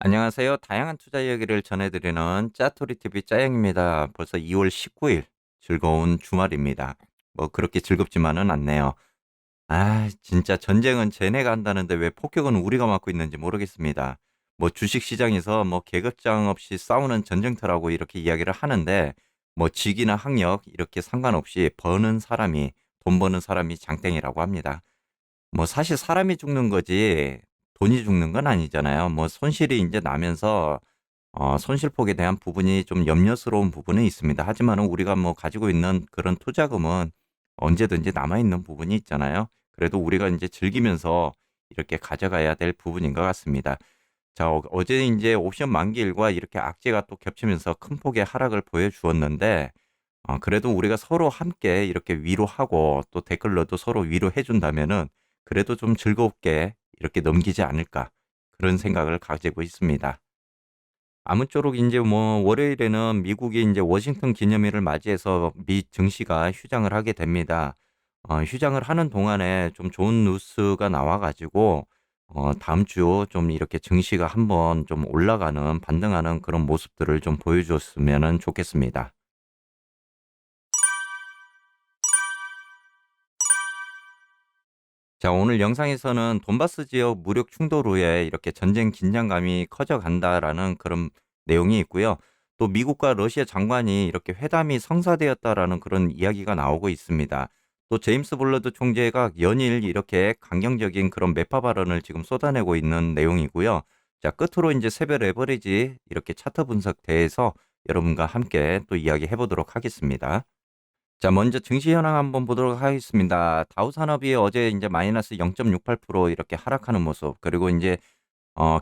안녕하세요. 다양한 투자 이야기를 전해드리는 짜투리 TV 짜영입니다. 벌써 2월 19일 즐거운 주말입니다. 뭐 그렇게 즐겁지만은 않네요. 진짜 전쟁은 쟤네가 한다는데 왜 폭격은 우리가 맞고 있는지 모르겠습니다. 뭐 주식 시장에서 뭐 계급장 없이 싸우는 전쟁터라고 이렇게 이야기를 하는데 뭐 직이나 학력 이렇게 상관없이 돈 버는 사람이 장땡이라고 합니다. 뭐 사실 사람이 죽는 거지 돈이 죽는 건 아니잖아요. 뭐 손실이 이제 나면서 손실폭에 대한 부분이 좀 염려스러운 부분은 있습니다. 하지만은 우리가 뭐 가지고 있는 그런 투자금은 언제든지 남아있는 부분이 있잖아요. 그래도 우리가 이제 즐기면서 이렇게 가져가야 될 부분인 것 같습니다. 자, 어제 이제 옵션 만기일과 이렇게 악재가 또 겹치면서 큰 폭의 하락을 보여주었는데, 그래도 우리가 서로 함께 이렇게 위로하고 또 댓글로도 서로 위로해 준다면은 그래도 좀 즐겁게 이렇게 넘기지 않을까 그런 생각을 가지고 있습니다. 아무쪼록 이제 뭐 월요일에는 미국이 이제 워싱턴 기념일을 맞이해서 미 증시가 휴장을 하게 됩니다. 휴장을 하는 동안에 좀 좋은 뉴스가 나와가지고 다음 주 좀 이렇게 증시가 한번 좀 올라가는 반등하는 그런 모습들을 좀 보여줬으면 좋겠습니다. 자, 오늘 영상에서는 돈바스 지역 무력 충돌 후에 이렇게 전쟁 긴장감이 커져간다라는 그런 내용이 있고요. 또 미국과 러시아 장관이 이렇게 회담이 성사되었다라는 그런 이야기가 나오고 있습니다. 또 제임스 블러드 총재가 연일 이렇게 강경적인 그런 매파 발언을 지금 쏟아내고 있는 내용이고요. 자, 끝으로 이제 새별 레버리지 이렇게 차트 분석 대해서 여러분과 함께 또 이야기해 보도록 하겠습니다. 자, 먼저 증시 현황 한번 보도록 하겠습니다. 다우 산업이 어제 이제 마이너스 0.68% 이렇게 하락하는 모습, 그리고 이제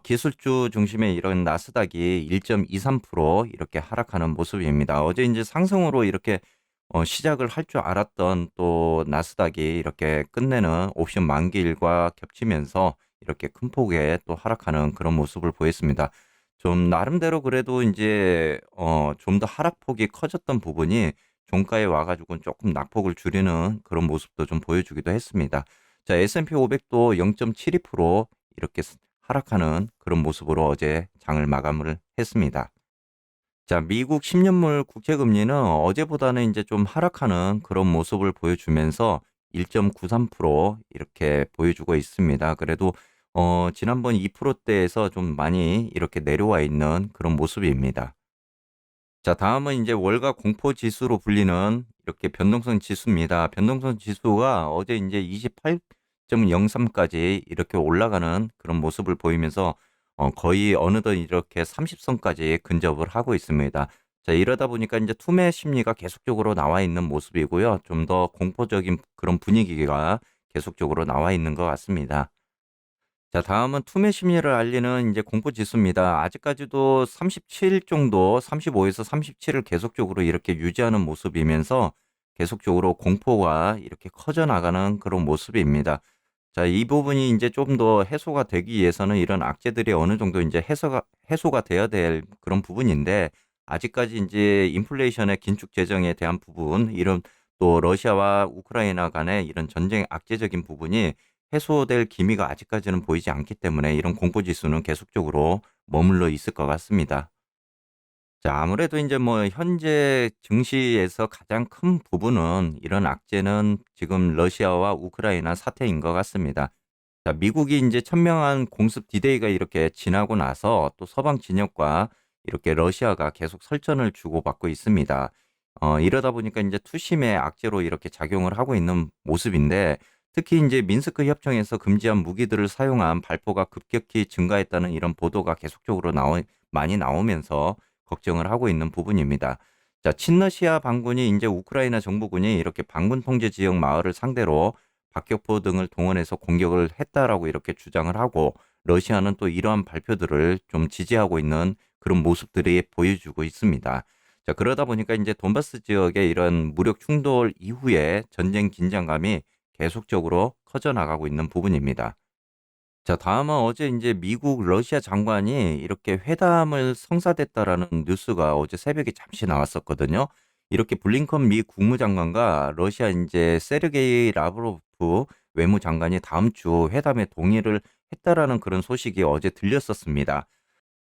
기술주 중심의 이런 나스닥이 1.23% 이렇게 하락하는 모습입니다. 어제 이제 상승으로 이렇게 시작을 할 줄 알았던 또 나스닥이 이렇게 끝내는 옵션 만기일과 겹치면서 이렇게 큰 폭의 또 하락하는 그런 모습을 보였습니다. 좀 나름대로 그래도 이제 좀 더 하락폭이 커졌던 부분이 종가에 와가지고 조금 낙폭을 줄이는 그런 모습도 좀 보여주기도 했습니다. 자, S&P 500도 0.72% 이렇게 하락하는 그런 모습으로 어제 장을 마감을 했습니다. 자, 미국 10년물 국채금리는 어제보다는 이제 좀 하락하는 그런 모습을 보여주면서 1.93% 이렇게 보여주고 있습니다. 그래도 지난번 2%대에서 좀 많이 이렇게 내려와 있는 그런 모습입니다. 자, 다음은 이제 월가 공포 지수로 불리는 이렇게 변동성 지수입니다. 변동성 지수가 어제 이제 28.03까지 이렇게 올라가는 그런 모습을 보이면서 거의 어느덧 이렇게 30선까지 근접을 하고 있습니다. 자, 이러다 보니까 이제 투매 심리가 계속적으로 나와 있는 모습이고요. 좀 더 공포적인 그런 분위기가 계속적으로 나와 있는 것 같습니다. 자, 다음은 투매 심리를 알리는 이제 공포 지수입니다. 아직까지도 37 정도, 35에서 37을 계속적으로 이렇게 유지하는 모습이면서 계속적으로 공포가 이렇게 커져 나가는 그런 모습입니다. 자, 이 부분이 이제 좀 더 해소가 되기 위해서는 이런 악재들이 어느 정도 이제 해소가 돼야 될 그런 부분인데, 아직까지 이제 인플레이션의 긴축 재정에 대한 부분, 이런 또 러시아와 우크라이나 간의 이런 전쟁 악재적인 부분이 해소될 기미가 아직까지는 보이지 않기 때문에 이런 공포 지수는 계속적으로 머물러 있을 것 같습니다. 자, 아무래도 이제 뭐 현재 증시에서 가장 큰 부분은 이런 악재는 지금 러시아와 우크라이나 사태인 것 같습니다. 자, 미국이 이제 천명한 공습 디데이가 이렇게 지나고 나서 또 서방 진영과 이렇게 러시아가 계속 설전을 주고받고 있습니다. 이러다 보니까 이제 투심의 악재로 이렇게 작용을 하고 있는 모습인데, 특히 이제 민스크 협정에서 금지한 무기들을 사용한 발포가 급격히 증가했다는 이런 보도가 계속적으로 많이 나오면서 걱정을 하고 있는 부분입니다. 자, 친러시아 반군이 이제 우크라이나 정부군이 이렇게 반군 통제 지역 마을을 상대로 박격포 등을 동원해서 공격을 했다라고 이렇게 주장을 하고, 러시아는 또 이러한 발표들을 좀 지지하고 있는 그런 모습들이 보여주고 있습니다. 자, 그러다 보니까 이제 돈바스 지역의 이런 무력 충돌 이후에 전쟁 긴장감이 계속적으로 커져 나가고 있는 부분입니다. 자, 다음은 어제 이제 미국 러시아 장관이 이렇게 회담을 성사됐다라는 뉴스가 어제 새벽에 잠시 나왔었거든요. 이렇게 블링컨 미 국무장관과 러시아 이제 세르게이 라브로프 외무장관이 다음 주 회담에 동의를 했다라는 그런 소식이 어제 들렸었습니다.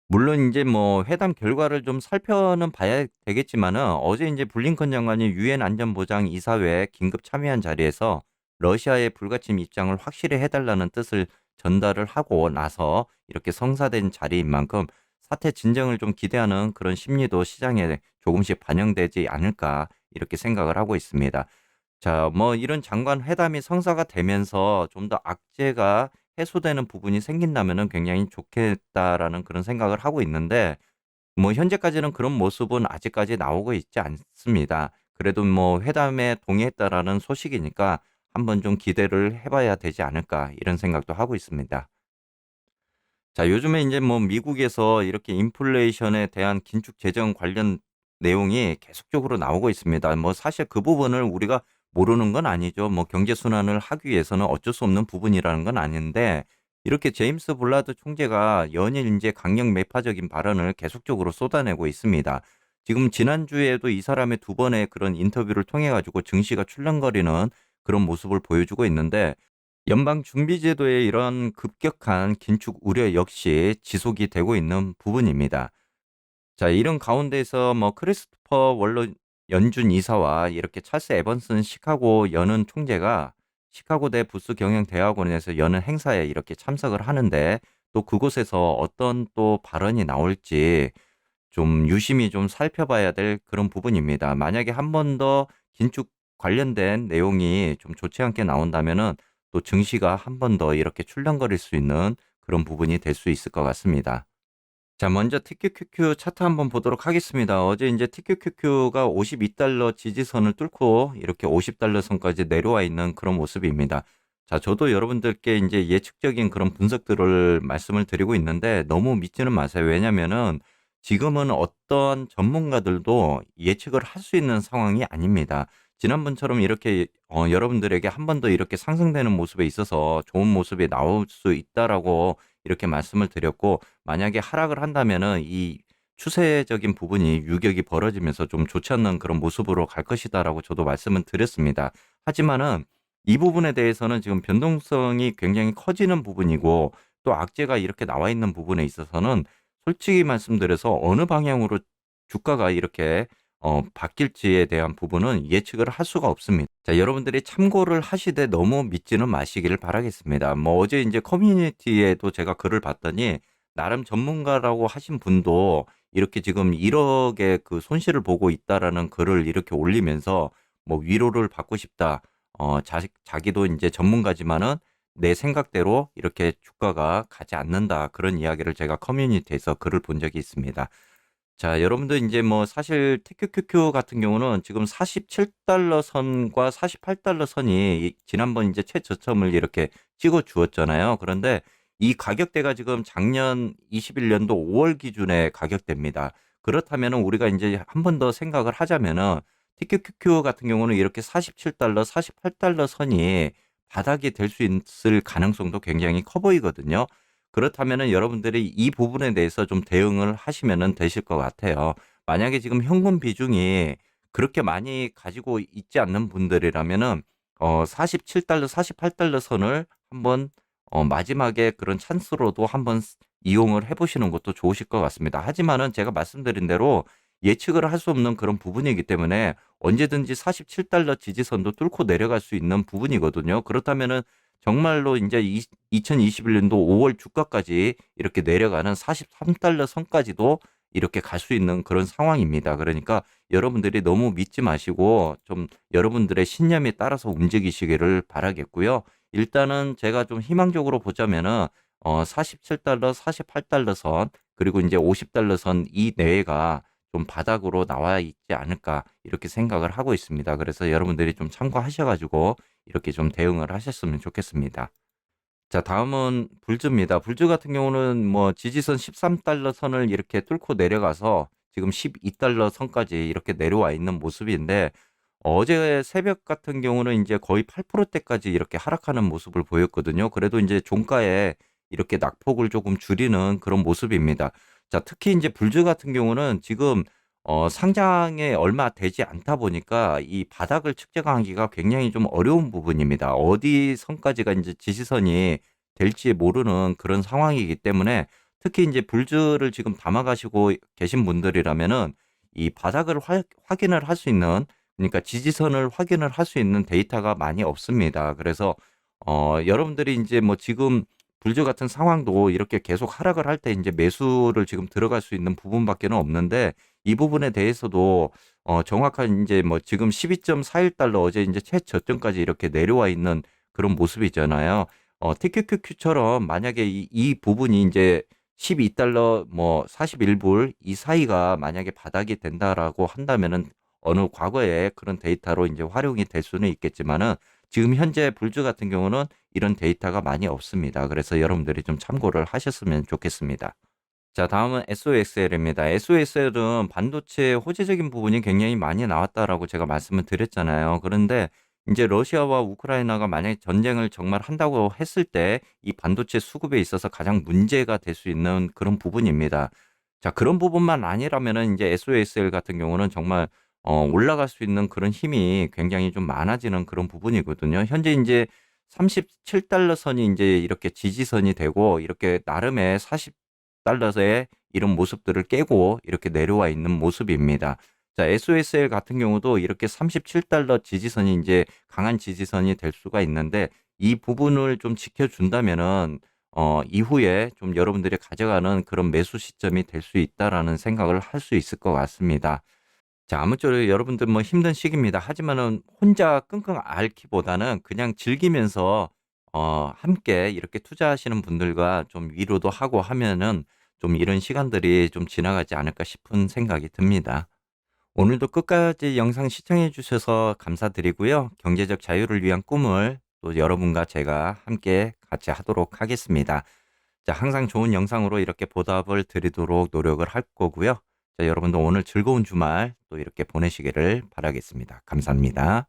물론 이제 뭐 회담 결과를 좀 살펴는 봐야 되겠지만은 어제 이제 블링컨 장관이 유엔 안전보장 이사회에 긴급 참여한 자리에서 러시아의 불가침 입장을 확실히 해달라는 뜻을 전달을 하고 나서 이렇게 성사된 자리인 만큼 사태 진정을 좀 기대하는 그런 심리도 시장에 조금씩 반영되지 않을까 이렇게 생각을 하고 있습니다. 자, 뭐 이런 장관 회담이 성사가 되면서 좀 더 악재가 해소되는 부분이 생긴다면은 굉장히 좋겠다라는 그런 생각을 하고 있는데 뭐 현재까지는 그런 모습은 아직까지 나오고 있지 않습니다. 그래도 뭐 회담에 동의했다라는 소식이니까 한번 좀 기대를 해봐야 되지 않을까 이런 생각도 하고 있습니다. 자, 요즘에 이제 뭐 미국에서 이렇게 인플레이션에 대한 긴축 재정 관련 내용이 계속적으로 나오고 있습니다. 뭐 사실 그 부분을 우리가 모르는 건 아니죠. 뭐 경제 순환을 하기 위해서는 어쩔 수 없는 부분이라는 건 아닌데 이렇게 제임스 블라드 총재가 연일 이제 강력 매파적인 발언을 계속적으로 쏟아내고 있습니다. 지금 지난주에도 이 사람의 두 번의 그런 인터뷰를 통해 가지고 증시가 출렁거리는 그런 모습을 보여주고 있는데 연방준비제도의 이런 급격한 긴축 우려 역시 지속이 되고 있는 부분입니다. 자, 이런 가운데서 뭐 크리스토퍼 월러 연준 이사와 이렇게 찰스 에번슨 시카고 연은 총재가 시카고대 부스 경영대학원에서 여는 행사에 이렇게 참석을 하는데 또 그곳에서 어떤 또 발언이 나올지 좀 유심히 좀 살펴봐야 될 그런 부분입니다. 만약에 한 번 더 긴축 관련된 내용이 좀 좋지 않게 나온다면은 또 증시가 한 번 더 이렇게 출렁거릴 수 있는 그런 부분이 될 수 있을 것 같습니다. 자, 먼저 TQQQ 차트 한번 보도록 하겠습니다. 어제 이제 TQQQ가 52달러 지지선을 뚫고 이렇게 50달러 선까지 내려와 있는 그런 모습입니다. 자, 저도 여러분들께 이제 예측적인 그런 분석들을 말씀을 드리고 있는데 너무 믿지는 마세요. 왜냐면은 지금은 어떤 전문가들도 예측을 할 수 있는 상황이 아닙니다. 지난번처럼 이렇게 여러분들에게 한 번 더 이렇게 상승되는 모습에 있어서 좋은 모습이 나올 수 있다라고 이렇게 말씀을 드렸고 만약에 하락을 한다면은 이 추세적인 부분이 유격이 벌어지면서 좀 좋지 않는 그런 모습으로 갈 것이다라고 저도 말씀을 드렸습니다. 하지만은 이 부분에 대해서는 지금 변동성이 굉장히 커지는 부분이고 또 악재가 이렇게 나와 있는 부분에 있어서는 솔직히 말씀드려서 어느 방향으로 주가가 이렇게 바뀔지에 대한 부분은 예측을 할 수가 없습니다. 자, 여러분들이 참고를 하시되 너무 믿지는 마시기를 바라겠습니다. 뭐 어제 이제 커뮤니티에도 제가 글을 봤더니 나름 전문가라고 하신 분도 이렇게 지금 1억의 그 손실을 보고 있다라는 글을 이렇게 올리면서 뭐 위로를 받고 싶다. 자기도 이제 전문가지만은 내 생각대로 이렇게 주가가 가지 않는다. 그런 이야기를 제가 커뮤니티에서 글을 본 적이 있습니다. 자, 여러분들 이제 뭐 사실 TQQQ 같은 경우는 지금 47달러 선과 48달러 선이 지난번 이제 최저점을 이렇게 찍어 주었잖아요. 그런데 이 가격대가 지금 작년 21년도 5월 기준의 가격대입니다. 그렇다면은 우리가 이제 한 번 더 생각을 하자면은 TQQQ 같은 경우는 이렇게 47달러, 48달러 선이 바닥이 될 수 있을 가능성도 굉장히 커 보이거든요. 그렇다면은 여러분들이 이 부분에 대해서 좀 대응을 하시면은 되실 것 같아요. 만약에 지금 현금 비중이 그렇게 많이 가지고 있지 않는 분들이라면은 47달러, 48달러 선을 한번 마지막에 그런 찬스로도 한번 이용을 해 보시는 것도 좋으실 것 같습니다. 하지만은 제가 말씀드린 대로 예측을 할 수 없는 그런 부분이기 때문에 언제든지 47달러 지지선도 뚫고 내려갈 수 있는 부분이거든요. 그렇다면은 정말로 인제 2021년도 5월 주가까지 이렇게 내려가는 43달러 선까지도 이렇게 갈 수 있는 그런 상황입니다. 그러니까 여러분들이 너무 믿지 마시고 좀 여러분들의 신념에 따라서 움직이시기를 바라겠고요. 일단은 제가 좀 희망적으로 보자면은 47달러, 48달러 선 그리고 인제 50달러 선 이 내외가 좀 바닥으로 나와 있지 않을까 이렇게 생각을 하고 있습니다. 그래서 여러분들이 좀 참고하셔 가지고 이렇게 좀 대응을 하셨으면 좋겠습니다. 자, 다음은 불주입니다. 불주 같은 경우는 뭐 지지선 13달러 선을 이렇게 뚫고 내려가서 지금 12달러 선까지 이렇게 내려와 있는 모습인데 어제 새벽 같은 경우는 이제 거의 8%대까지 이렇게 하락하는 모습을 보였거든요. 그래도 이제 종가에 이렇게 낙폭을 조금 줄이는 그런 모습입니다. 자, 특히 이제 불주 같은 경우는 지금 상장에 얼마 되지 않다 보니까 이 바닥을 측정하기가 굉장히 좀 어려운 부분입니다. 어디 선까지가 이제 지지선이 될지 모르는 그런 상황이기 때문에 특히 이제 불주를 지금 담아 가시고 계신 분들이라면은 이 바닥을 확인을 할 수 있는, 그러니까 지지선을 확인을 할 수 있는 데이터가 많이 없습니다. 그래서 여러분들이 이제 뭐 지금 불주 같은 상황도 이렇게 계속 하락을 할 때 이제 매수를 지금 들어갈 수 있는 부분밖에는 없는데, 이 부분에 대해서도 정확한 이제 뭐 지금 12.41달러 어제 이제 최저점까지 이렇게 내려와 있는 그런 모습이잖아요. TQQQ처럼 만약에 이 부분이 이제 12달러 뭐 41불 이 사이가 만약에 바닥이 된다라고 한다면은 어느 과거에 그런 데이터로 이제 활용이 될 수는 있겠지만은, 지금 현재 불주 같은 경우는 이런 데이터가 많이 없습니다. 그래서 여러분들이 좀 참고를 하셨으면 좋겠습니다. 자, 다음은 SOXL입니다. SOXL은 반도체 호재적인 부분이 굉장히 많이 나왔다라고 제가 말씀을 드렸잖아요. 그런데 이제 러시아와 우크라이나가 만약에 전쟁을 정말 한다고 했을 때 이 반도체 수급에 있어서 가장 문제가 될 수 있는 그런 부분입니다. 자, 그런 부분만 아니라면은 이제 SOXL 같은 경우는 정말 올라갈 수 있는 그런 힘이 굉장히 좀 많아지는 그런 부분이거든요. 현재 이제 37달러 선이 이제 이렇게 지지선이 되고, 이렇게 나름의 40달러의 이런 모습들을 깨고 이렇게 내려와 있는 모습입니다. 자, SOSL 같은 경우도 이렇게 37달러 지지선이 이제 강한 지지선이 될 수가 있는데, 이 부분을 좀 지켜준다면은 이후에 좀 여러분들이 가져가는 그런 매수 시점이 될 수 있다라는 생각을 할 수 있을 것 같습니다. 자, 아무쪼록 여러분들 뭐 힘든 시기입니다. 하지만은 혼자 끙끙 앓기보다는 그냥 즐기면서 함께 이렇게 투자하시는 분들과 좀 위로도 하고 하면은 좀 이런 시간들이 좀 지나가지 않을까 싶은 생각이 듭니다. 오늘도 끝까지 영상 시청해 주셔서 감사드리고요. 경제적 자유를 위한 꿈을 또 여러분과 제가 함께 같이 하도록 하겠습니다. 자, 항상 좋은 영상으로 이렇게 보답을 드리도록 노력을 할 거고요. 자, 여러분도 오늘 즐거운 주말 또 이렇게 보내시기를 바라겠습니다. 감사합니다.